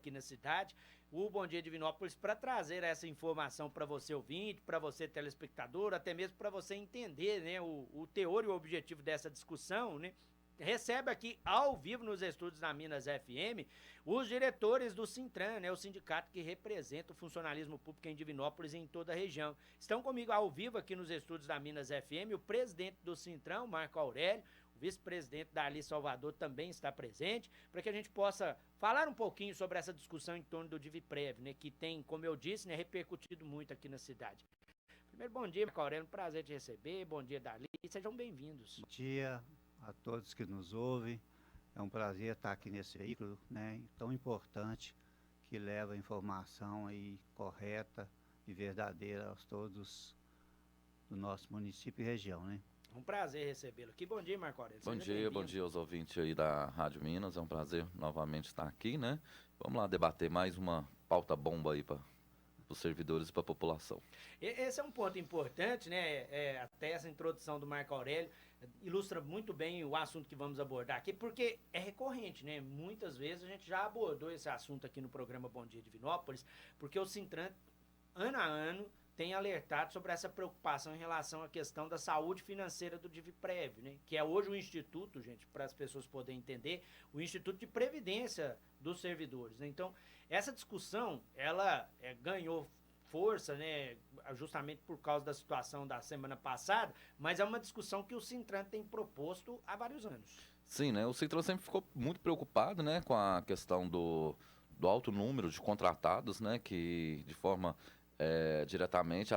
aqui na cidade, o Bom Dia Divinópolis, para trazer essa informação para você ouvinte, para você telespectador, até mesmo para você entender, né, o teor e o objetivo dessa discussão, né? Recebe aqui ao vivo nos estúdios da Minas FM os diretores do Sintran, né, o sindicato que representa o funcionalismo público em Divinópolis e em toda a região. Estão comigo ao vivo aqui nos estúdios da Minas FM o presidente do Sintran, o Marco Aurélio, o vice-presidente da Ali Salvador também está presente, para que a gente possa falar um pouquinho sobre essa discussão em torno do DiviPrev, né, que tem, como eu disse, né, repercutido muito aqui na cidade. Primeiro, bom dia, Marco Aurélio, um prazer te receber, bom dia, Dali, sejam bem-vindos. Bom dia a todos que nos ouvem, é um prazer estar aqui nesse veículo, né, tão importante, que leva informação aí correta e verdadeira a todos do nosso município e região, né. Um prazer recebê-lo aqui. Bom dia, Marco Aurélio. Bom dia aos ouvintes aí da Rádio Minas, é um prazer novamente estar aqui, né. Vamos lá debater mais uma pauta bomba aí para os servidores e para a população. Esse é um ponto importante, né? Até essa introdução do Marco Aurélio ilustra muito bem o assunto que vamos abordar aqui, porque é recorrente, né? Muitas vezes a gente já abordou esse assunto aqui no programa Bom Dia Divinópolis, porque o Sintran, ano a ano, tem alertado sobre essa preocupação em relação à questão da saúde financeira do DiviPrev, né? Que é hoje o instituto, gente, para as pessoas poderem entender, o Instituto de Previdência dos Servidores, né? Então, essa discussão, ela ganhou força, né, justamente por causa da situação da semana passada, mas é uma discussão que o Sintran tem proposto há vários anos. Sim, né, o Sintran sempre ficou muito preocupado, né, com a questão do alto número de contratados, né, que de forma diretamente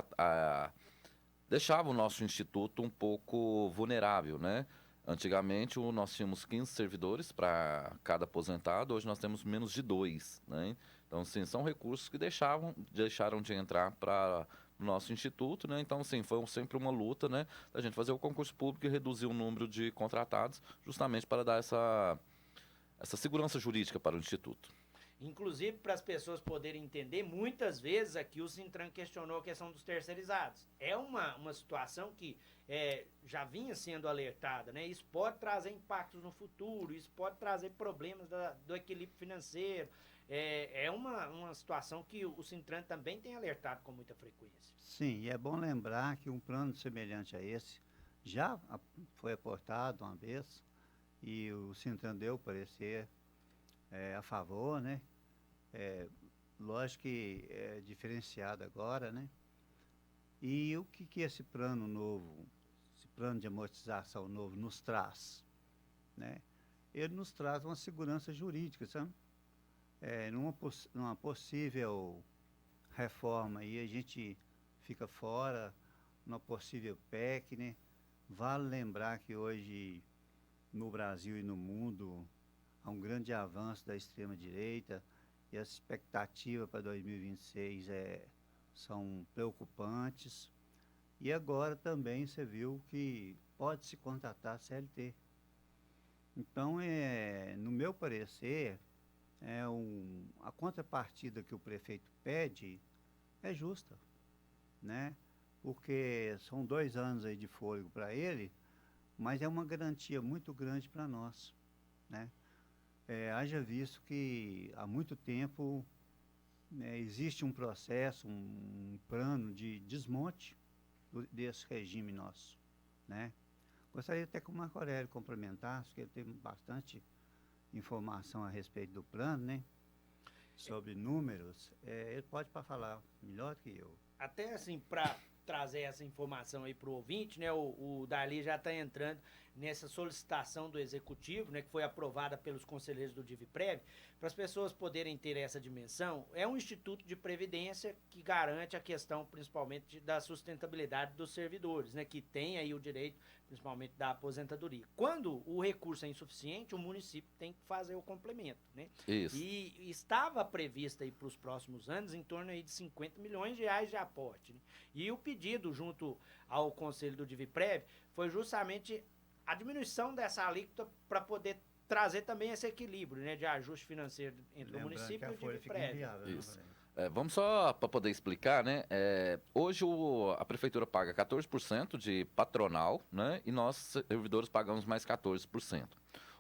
deixava o nosso instituto um pouco vulnerável, né. Antigamente nós tínhamos 15 servidores para cada aposentado, hoje nós temos menos de 2, né? Então, sim, são recursos que deixaram de entrar para o nosso instituto, né? Então, sim, foi sempre uma luta, né, da gente fazer o concurso público e reduzir o número de contratados, justamente para dar essa segurança jurídica para o instituto. Inclusive, para as pessoas poderem entender, muitas vezes aqui o Sintran questionou a questão dos terceirizados. É uma situação que já vinha sendo alertada, né? Isso pode trazer impactos no futuro, isso pode trazer problemas do equilíbrio financeiro. É uma situação que o Sintran também tem alertado com muita frequência. Sim, e é bom lembrar que um plano semelhante a esse já foi aportado uma vez e o Sintran deu parecer a favor, né? Lógico que é diferenciado agora, né? E o que esse plano novo, esse plano de amortização novo nos traz, né? Ele nos traz uma segurança jurídica, sabe? Numa possível reforma aí a gente fica fora, numa possível PEC, né? Vale lembrar que hoje no Brasil e no mundo há um grande avanço da extrema-direita e as expectativas para 2026 são preocupantes. E agora também você viu que pode se contratar CLT. Então, no meu parecer, a contrapartida que o prefeito pede é justa, né? Porque são 2 anos aí de fôlego para ele, mas é uma garantia muito grande para nós, né? Haja visto que há muito tempo existe um processo, um plano de desmonte desse regime nosso, né? Gostaria até que o Marco Aurélio complementasse, porque ele tem bastante informação a respeito do plano, né? Sobre números, ele pode falar melhor que eu. Até assim, para trazer essa informação aí para o ouvinte, né? O Dali já está entrando nessa solicitação do Executivo, né, que foi aprovada pelos conselheiros do DiviPrev, para as pessoas poderem ter essa dimensão. É um instituto de previdência que garante a questão, principalmente, da sustentabilidade dos servidores, né, que tem aí o direito, principalmente, da aposentadoria. Quando o recurso é insuficiente, o município tem que fazer o complemento, né? Isso. E estava prevista aí para os próximos anos em torno aí de 50 milhões de reais de aporte, né? E o pedido junto ao Conselho do DiviPrev foi justamente a diminuição dessa alíquota para poder trazer também esse equilíbrio, né, de ajuste financeiro entre o município e o DiviPrev. Isso. Vamos só para poder explicar, né? Hoje a prefeitura paga 14% de patronal, né? E nós, servidores, pagamos mais 14%.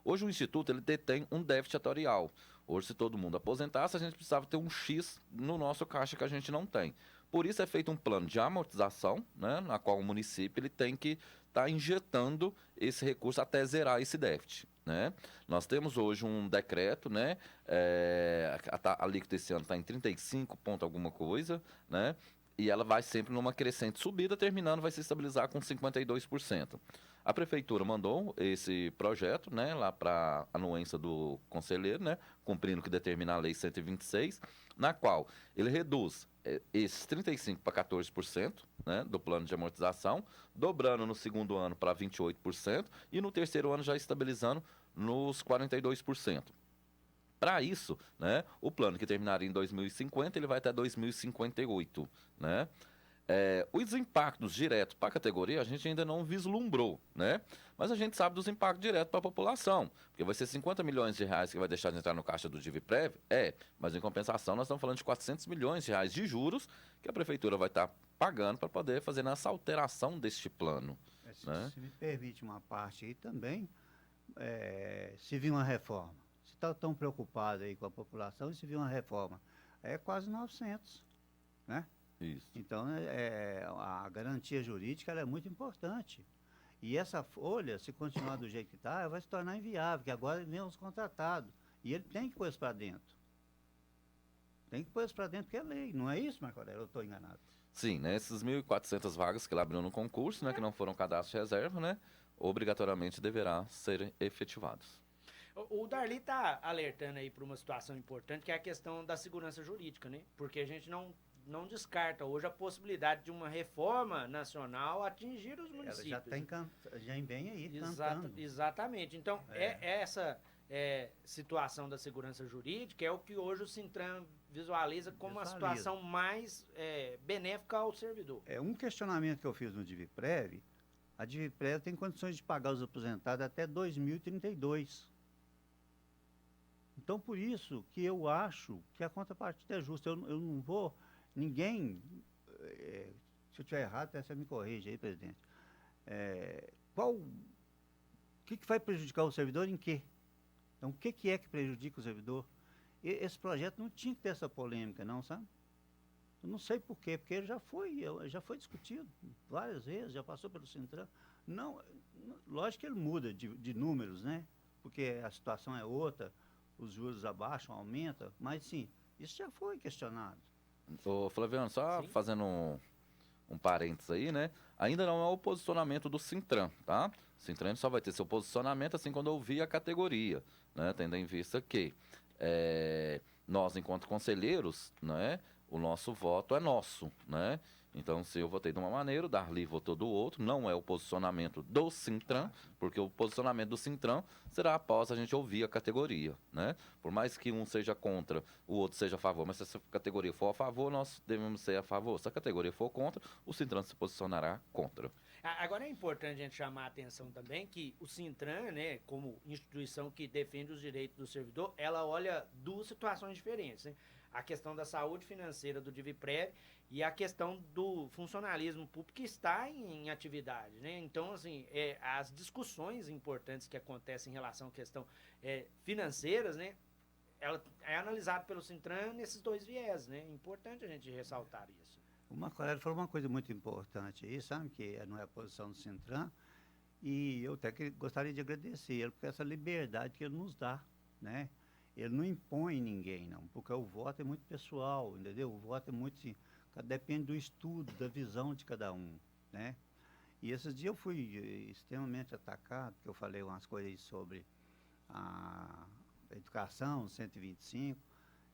Hoje o Instituto ele detém um déficit atuarial. Hoje, se todo mundo aposentasse, a gente precisava ter um X no nosso caixa que a gente não tem. Por isso é feito um plano de amortização, né, na qual o município ele tem que estar injetando esse recurso até zerar esse déficit. Né? Nós temos hoje um decreto, né, a alíquota esse ano está em 35 ponto alguma coisa, né, e ela vai sempre numa crescente subida, terminando vai se estabilizar com 52%. A prefeitura mandou esse projeto, né, lá para a anuência do conselheiro, né, cumprindo o que determina a lei 126, na qual ele reduz esses 35% para 14%, né, do plano de amortização, dobrando no segundo ano para 28% e no terceiro ano já estabilizando nos 42%. Para isso, né, o plano que terminaria em 2050, ele vai até 2058, né? Os impactos diretos para a categoria a gente ainda não vislumbrou, né? Mas a gente sabe dos impactos diretos para a população, porque vai ser 50 milhões de reais que vai deixar de entrar no caixa do DIVPREV, mas em compensação nós estamos falando de 400 milhões de reais de juros que a prefeitura vai estar pagando para poder fazer essa alteração deste plano. Né? Se me permite uma parte aí também, se vir uma reforma, se está tão preocupado aí com a população, e se vir uma reforma, é quase 900, né? Isso. Então, a garantia jurídica ela é muito importante. E essa folha, se continuar do jeito que está, vai se tornar inviável, porque agora vem os contratados. E ele tem que pôr isso para dentro. Tem que pôr isso para dentro, porque é lei. Não é isso, Marco Aurélio? Eu estou enganado. Sim, né? Essas 1.400 vagas que ele abriu no concurso, né? Que não foram cadastro de reserva, né? Obrigatoriamente deverá serem efetivados. O Darli está alertando aí para uma situação importante, que é a questão da segurança jurídica, né? Porque a gente não descarta hoje a possibilidade de uma reforma nacional atingir os municípios. Ela já vem aí, cantando. Exatamente. Então, essa situação da segurança jurídica é o que hoje o Sintran visualiza como a situação mais benéfica ao servidor. Um questionamento que eu fiz no DIVPREV, a DIVPREV tem condições de pagar os aposentados até 2032. Então, por isso que eu acho que a contrapartida é justa. Eu não vou... Ninguém, se eu estiver errado, até você me corrige aí, presidente. O que vai prejudicar o servidor em quê? Então, o que é que prejudica o servidor? Esse projeto não tinha que ter essa polêmica, não, sabe? Eu não sei por quê, porque ele já foi discutido várias vezes, já passou pelo Sintran. Não, lógico que ele muda de números, né? Porque a situação é outra, os juros abaixam, aumentam, mas sim, isso já foi questionado. Ô, Flaviano, só Sim. fazendo um parênteses aí, né? Ainda não é o posicionamento do Sintran, tá? O Sintran só vai ter seu posicionamento assim quando ouvir a categoria, né? Tendo em vista que nós, enquanto conselheiros, né? O nosso voto é nosso, né? Então, se eu votei de uma maneira, o Darli votou do outro, não é o posicionamento do Sintran, porque o posicionamento do Sintran será após a gente ouvir a categoria, né? Por mais que um seja contra, o outro seja a favor, mas se essa categoria for a favor, nós devemos ser a favor. Se a categoria for contra, o Sintran se posicionará contra. Agora é importante a gente chamar a atenção também que o Sintran, né, como instituição que defende os direitos do servidor, ela olha duas situações diferentes, né? A questão da saúde financeira do DIVPREV e a questão do funcionalismo público que está em atividade, né? Então, assim, as discussões importantes que acontecem em relação à questão financeiras, né? Ela é analisada pelo Sintran nesses dois viés, né? É importante a gente ressaltar isso. O Marco Aurélio falou uma coisa muito importante aí, sabe? Que não é a posição do Sintran. E eu até gostaria de agradecer ele por essa liberdade que ele nos dá, né? Ele não impõe ninguém, não, porque o voto é muito pessoal, entendeu? O voto é muito, assim, depende do estudo, da visão de cada um, né? E esses dias eu fui extremamente atacado, porque eu falei umas coisas sobre a educação, 125.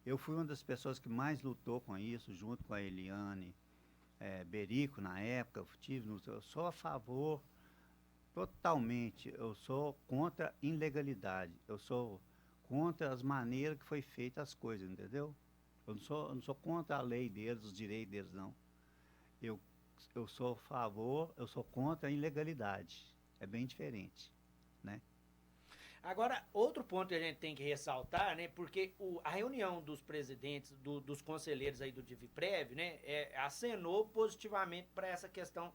Eu fui uma das pessoas que mais lutou com isso, junto com a Eliane Berico, na época. Eu sou a favor, totalmente, eu sou contra a ilegalidade, eu sou contra as maneiras que foi feita as coisas, entendeu? Eu não sou contra a lei deles, os direitos deles, não. Eu sou a favor, eu sou contra a ilegalidade. É bem diferente, né? Agora, outro ponto que a gente tem que ressaltar, né, porque a reunião dos presidentes, dos conselheiros aí do DivPrev, né, acenou positivamente para essa questão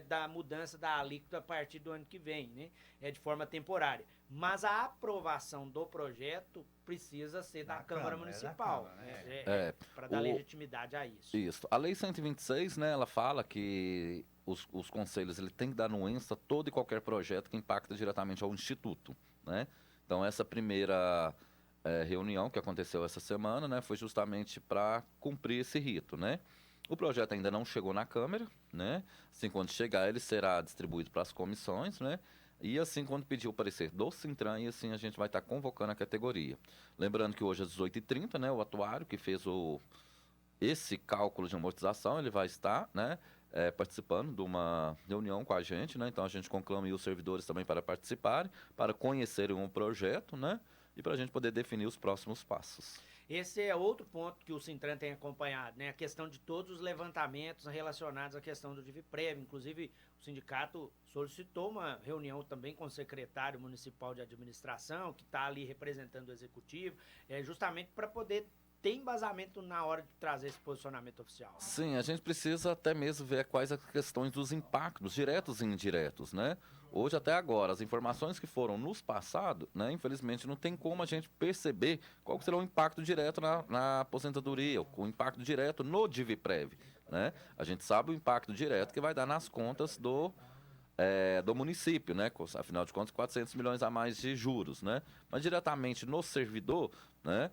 da mudança da alíquota a partir do ano que vem, né, de forma temporária. Mas a aprovação do projeto precisa ser da Câmara Municipal, para dar legitimidade a isso. Isso. A Lei 126, né, ela fala que os conselhos ele tem que dar anuência a todo e qualquer projeto que impacta diretamente ao Instituto, né? Então, essa primeira reunião que aconteceu essa semana, né, foi justamente para cumprir esse rito, né? O projeto ainda não chegou na Câmara, né? Assim, quando chegar, ele será distribuído para as comissões, né? E assim, quando pedir o parecer do Sintran, e assim a gente vai estar convocando a categoria. Lembrando que hoje às 18h30, né, o atuário que fez esse cálculo de amortização, ele vai estar, né, participando de uma reunião com a gente, né? Então a gente conclama os servidores também para participarem, para conhecerem o projeto, né? E para a gente poder definir os próximos passos. Esse é outro ponto que o Sintran tem acompanhado, né? A questão de todos os levantamentos relacionados à questão do DivPrev. Inclusive, o sindicato solicitou uma reunião também com o secretário municipal de administração, que está ali representando o executivo, justamente para poder ter embasamento na hora de trazer esse posicionamento oficial. Sim, a gente precisa até mesmo ver quais as questões dos impactos, diretos e indiretos, né? Hoje, até agora, as informações que foram nos passados, né, infelizmente, não tem como a gente perceber qual será o impacto direto na aposentadoria, o impacto direto no DivPrev, né? A gente sabe o impacto direto que vai dar nas contas do município, né? Afinal de contas, 400 milhões a mais de juros, né? Mas diretamente no servidor, né?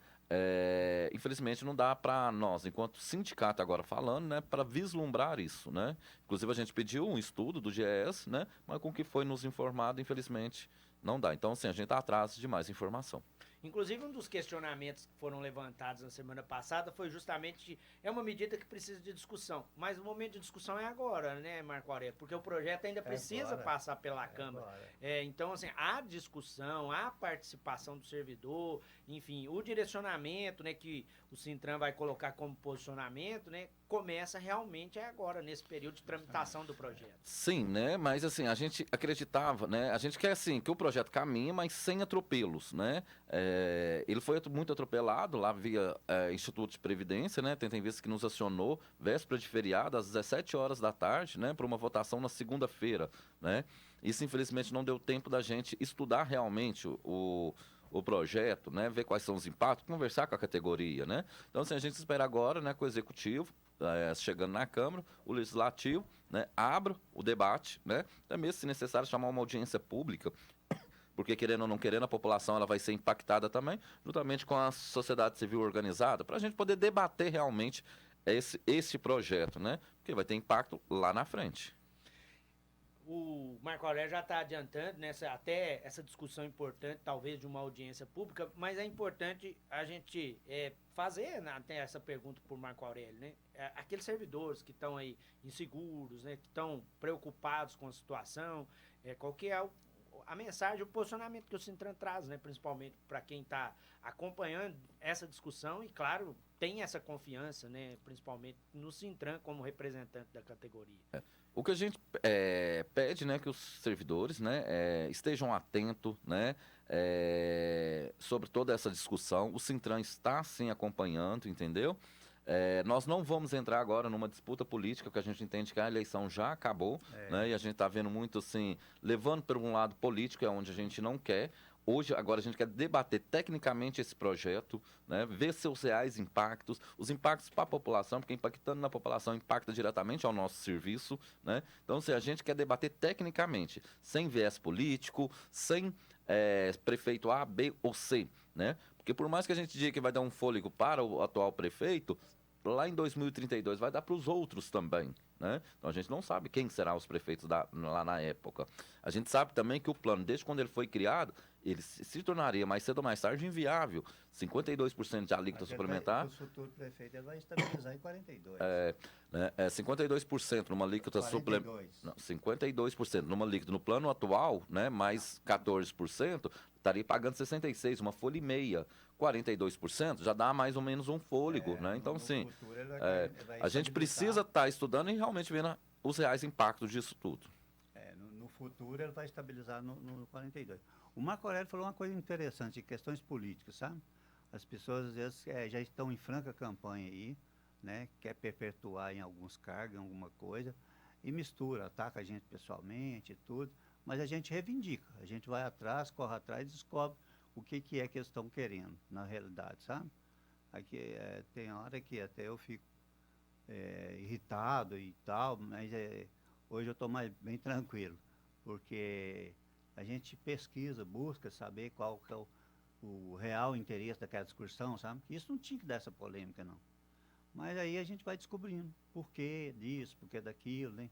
Infelizmente não dá para nós, enquanto sindicato agora falando, né, para vislumbrar isso, né? Inclusive a gente pediu um estudo do GES, né, mas com o que foi nos informado, infelizmente não dá. Então, assim, a gente está atrás de mais informação. Inclusive, um dos questionamentos que foram levantados na semana passada foi justamente, é uma medida que precisa de discussão, mas o momento de discussão é agora, né, Marco Aurélio? Porque o projeto ainda precisa passar pela Câmara. Então, assim, a discussão, a participação do servidor, enfim, o direcionamento, né, que o Sintran vai colocar como posicionamento, né, começa realmente agora, nesse período de tramitação do projeto. Sim, né, mas assim, a gente acreditava, né, a gente quer assim, que o projeto caminhe, mas sem atropelos, né, ele foi muito atropelado lá via Instituto de Previdência, né? Tem visto que nos acionou véspera de feriado, às 17 horas da tarde, né? Para uma votação na segunda-feira, né? Isso, infelizmente, não deu tempo da gente estudar realmente o projeto, né? Ver quais são os impactos, conversar com a categoria, né? Então, assim, a gente espera agora, né? Com o Executivo, chegando na Câmara, o Legislativo, né? Abra o debate, né? Até mesmo, se necessário, chamar uma audiência pública, porque querendo ou não querendo, a população ela vai ser impactada também, juntamente com a sociedade civil organizada, para a gente poder debater realmente esse projeto, né? Porque vai ter impacto lá na frente. O Marco Aurélio já está adiantando até essa discussão importante, talvez de uma audiência pública, mas é importante a gente fazer até essa pergunta para o Marco Aurélio, né? Aqueles servidores que estão aí inseguros, né? Que estão preocupados com a situação, qual que é a mensagem, o posicionamento que o Sintran traz, né, principalmente para quem está acompanhando essa discussão e, claro, tem essa confiança, né, principalmente no Sintran como representante da categoria. O que a gente pede, né, que os servidores, né, estejam atentos, né, sobre toda essa discussão. O Sintran está, sim, acompanhando, entendeu? Nós não vamos entrar agora numa disputa política, porque a gente entende que a eleição já acabou, né? E a gente está vendo muito assim, levando para um lado político, é onde a gente não quer. Hoje, agora, a gente quer debater tecnicamente esse projeto, né? Ver seus reais impactos, os impactos para a população, porque impactando na população impacta diretamente ao nosso serviço, né? Então, se a gente quer debater tecnicamente, sem viés político, sem prefeito A, B ou C, né? Porque por mais que a gente diga que vai dar um fôlego para o atual prefeito, lá em 2032 vai dar para os outros também, né? Então a gente não sabe quem serão os prefeitos lá na época. A gente sabe também que o plano, desde quando ele foi criado, ele se tornaria mais cedo ou mais tarde inviável. 52% de alíquota suplementar. O futuro prefeito vai estabilizar em 42%. 52% numa alíquota suplementar. 52% numa alíquota no plano atual, né? Mais 14%, estaria pagando 66%, uma folha e meia. 42% já dá mais ou menos um fôlego, né? Então, sim, a gente precisa estar estudando e realmente vendo os reais impactos disso tudo. No futuro ele vai estabilizar no 42%. O Marco Aurélio falou uma coisa interessante, em questões políticas, sabe? As pessoas, às vezes, já estão em franca campanha aí, né? Quer perpetuar em alguns cargos, em alguma coisa, e mistura, ataca a gente pessoalmente e tudo, mas a gente reivindica, a gente vai atrás, corre atrás e descobre o que é que eles estão querendo, na realidade, sabe? Aqui, tem hora que até eu fico irritado e tal, mas hoje eu estou bem tranquilo, porque a gente pesquisa, busca saber qual que é o real interesse daquela discussão, sabe? Isso não tinha que dar essa polêmica, não. Mas aí a gente vai descobrindo por que disso, por que daquilo, né?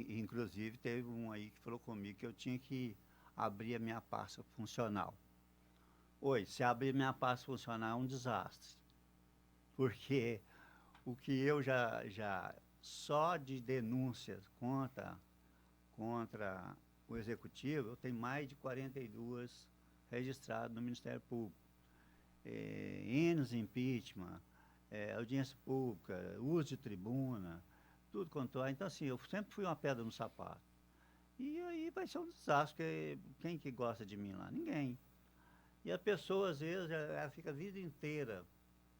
Inclusive, teve um aí que falou comigo que eu tinha que abrir a minha pasta funcional. Oi, se abrir minha pasta funcional é um desastre, porque o que eu já só de denúncias contra o Executivo, eu tenho mais de 42 registradas no Ministério Público. Impeachment, audiência pública, uso de tribuna, tudo quanto é. Então, assim, eu sempre fui uma pedra no sapato. E aí vai ser um desastre, porque quem que gosta de mim lá? Ninguém. E a pessoa, às vezes, ela fica a vida inteira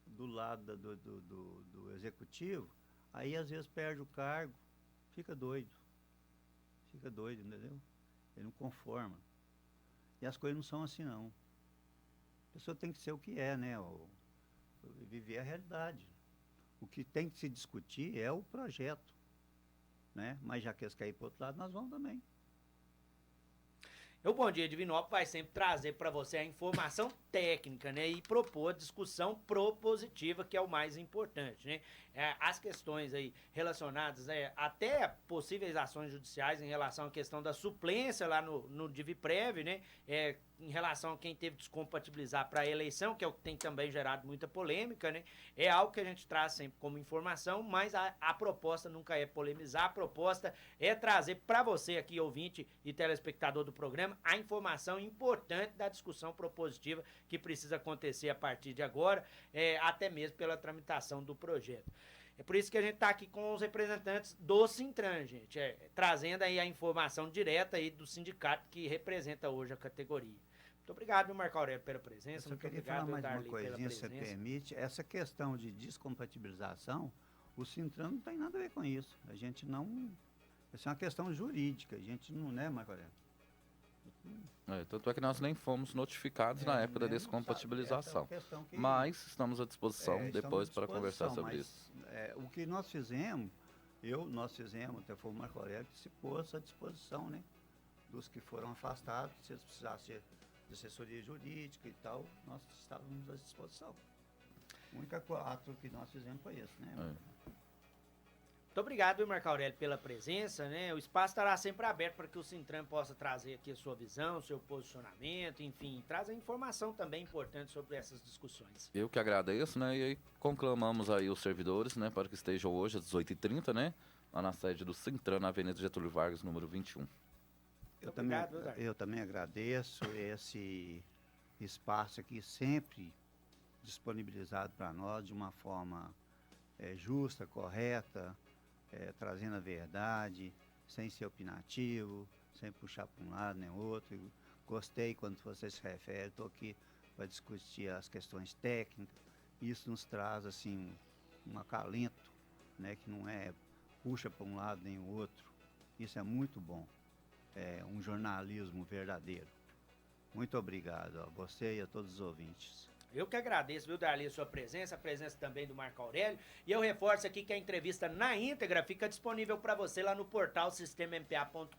do lado do Executivo, aí às vezes perde o cargo, fica doido, entendeu? Ele não conforma. E as coisas não são assim, não. A pessoa tem que ser o que é, né? Viver a realidade. O que tem que se discutir é o projeto, né? Mas já que eles querem ir para o outro lado, nós vamos também. O Bom Dia Divinópolis vai sempre trazer para você a informação técnica, né? E propor a discussão propositiva, que é o mais importante, né? As questões aí relacionadas até possíveis ações judiciais em relação à questão da suplência lá no DivPrev, né? Em relação a quem teve que descompatibilizar para a eleição, que é o que tem também gerado muita polêmica, né? É algo que a gente traz sempre como informação, mas a proposta nunca é polemizar, a proposta é trazer para você aqui, ouvinte e telespectador do programa, a informação importante da discussão propositiva que precisa acontecer a partir de agora, até mesmo pela tramitação do projeto. É por isso que a gente está aqui com os representantes do Sintran, gente, trazendo aí a informação direta aí do sindicato que representa hoje a categoria. Muito obrigado, meu Marco Aurélio, pela presença. Eu queria falar mais uma coisinha, se você permite. Essa questão de descompatibilização, o Sintran não tem nada a ver com isso. A gente não... Essa é uma questão jurídica, a gente não, né, Marco Aurélio? Tanto é que nós nem fomos notificados na época da descompatibilização. Mas estamos à disposição depois para conversar sobre isso. O que nós fizemos, até foi o Marco Aurélio que se pôs à disposição, né? Dos que foram afastados, se eles precisassem de assessoria jurídica e tal, nós estávamos à disposição. O único ato que nós fizemos foi esse, né? Muito obrigado, Marco Aurélio, pela presença, né? O espaço estará sempre aberto para que o Sintran possa trazer aqui a sua visão, o seu posicionamento, enfim, trazer informação também importante sobre essas discussões. Eu que agradeço, né? E aí conclamamos aí os servidores, né, para que estejam hoje às 18h30, né, lá na sede do Sintran, na Avenida Getúlio Vargas, número 21. Eu também agradeço esse espaço aqui sempre disponibilizado para nós de uma forma justa, correta, trazendo a verdade, sem ser opinativo, sem puxar para um lado nem outro. Gostei quando você se refere, estou aqui para discutir as questões técnicas. Isso nos traz assim um acalento, né, que não puxa para um lado nem o outro. Isso é muito bom. É um jornalismo verdadeiro. Muito obrigado a você e a todos os ouvintes. Eu que agradeço, viu, Darli, a sua presença, a presença também do Marco Aurélio. E eu reforço aqui que a entrevista na íntegra fica disponível para você lá no portal sistemampa.com.br.